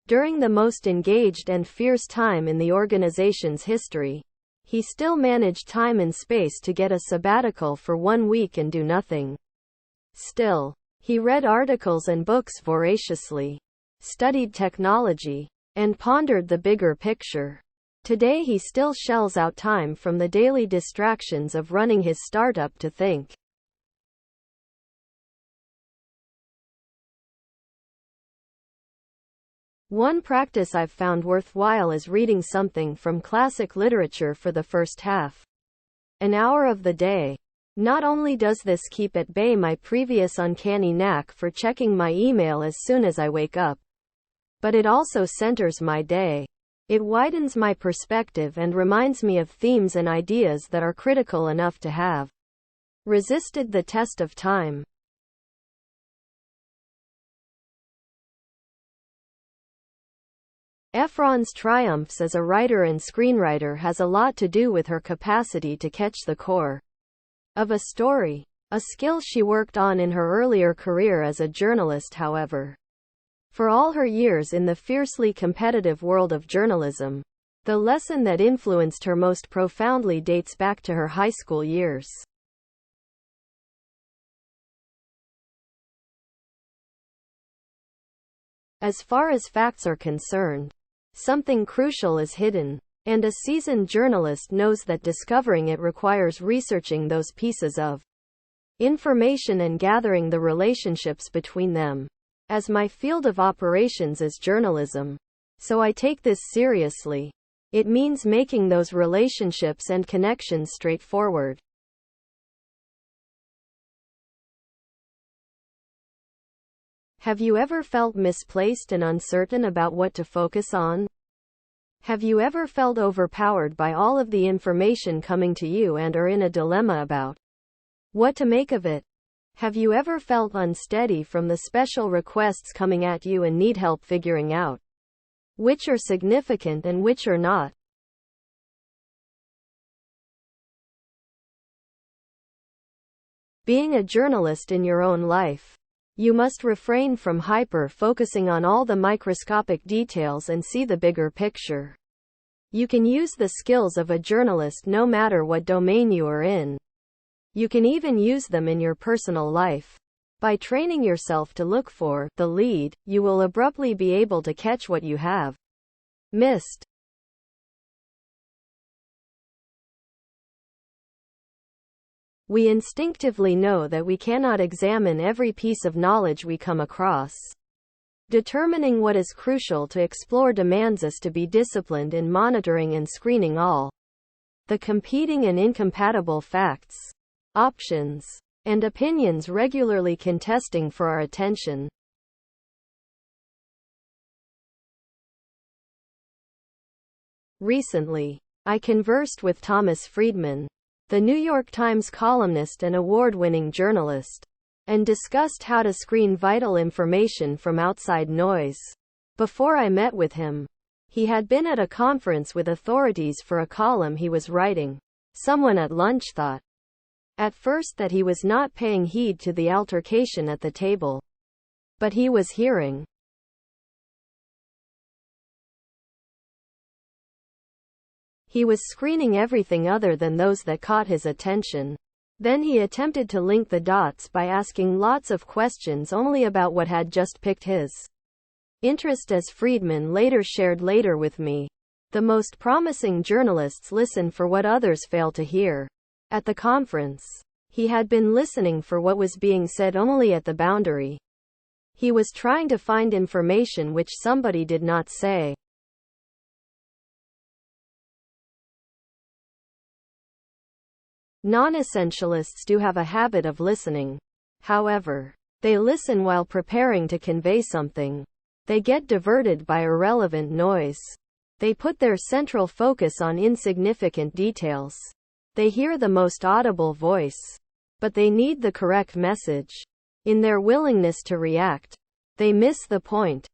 During the most engaged and fierce time in the organization's history, he still managed time and space to get a sabbatical for 1 week and do nothing. Still, he read articles and books voraciously, studied technology, and pondered the bigger picture. Today he still shells out time from the daily distractions of running his startup to think. One practice I've found worthwhile is reading something from classic literature for the first half an hour of the day. Not only does this keep at bay my previous uncanny knack for checking my email as soon as I wake up, but it also centers my day. It widens my perspective and reminds me of themes and ideas that are critical enough to have resisted the test of time. Efron's triumphs as a writer and screenwriter has a lot to do with her capacity to catch the core of a story, a skill she worked on in her earlier career as a journalist, however. For all her years in the fiercely competitive world of journalism, the lesson that influenced her most profoundly dates back to her high school years. As far as facts are concerned, something crucial is hidden, and a seasoned journalist knows that discovering it requires researching those pieces of information and gathering the relationships between them. As my field of operations is journalism, so I take this seriously. It means making those relationships and connections straightforward. Have you ever felt misplaced and uncertain about what to focus on? Have you ever felt overpowered by all of the information coming to you and are in a dilemma about what to make of it? Have you ever felt unsteady from the special requests coming at you and need help figuring out which are significant and which are not? Being a journalist in your own life, you must refrain from hyper-focusing on all the microscopic details and see the bigger picture. You can use the skills of a journalist no matter what domain you are in. You can even use them in your personal life. By training yourself to look for the lead, you will abruptly be able to catch what you have missed. We instinctively know that we cannot examine every piece of knowledge we come across. Determining what is crucial to explore demands us to be disciplined in monitoring and screening all the competing and incompatible facts, options, and opinions regularly contesting for our attention. Recently, I conversed with Thomas Friedman, the New York Times columnist and award-winning journalist, and discussed how to screen vital information from outside noise. Before I met with him, he had been at a conference with authorities for a column he was writing. Someone at lunch thought at first that he was not paying heed to the altercation at the table, but he was hearing. He was screening everything other than those that caught his attention. Then he attempted to link the dots by asking lots of questions only about what had just piqued his interest. As Friedman later shared with me, the most promising journalists listen for what others fail to hear. At the conference, he had been listening for what was being said only at the boundary. He was trying to find information which somebody did not say. Non-essentialists do have a habit of listening. However, they listen while preparing to convey something. They get diverted by irrelevant noise. They put their central focus on insignificant details. They hear the most audible voice, but they need the correct message. In their willingness to react, they miss the point.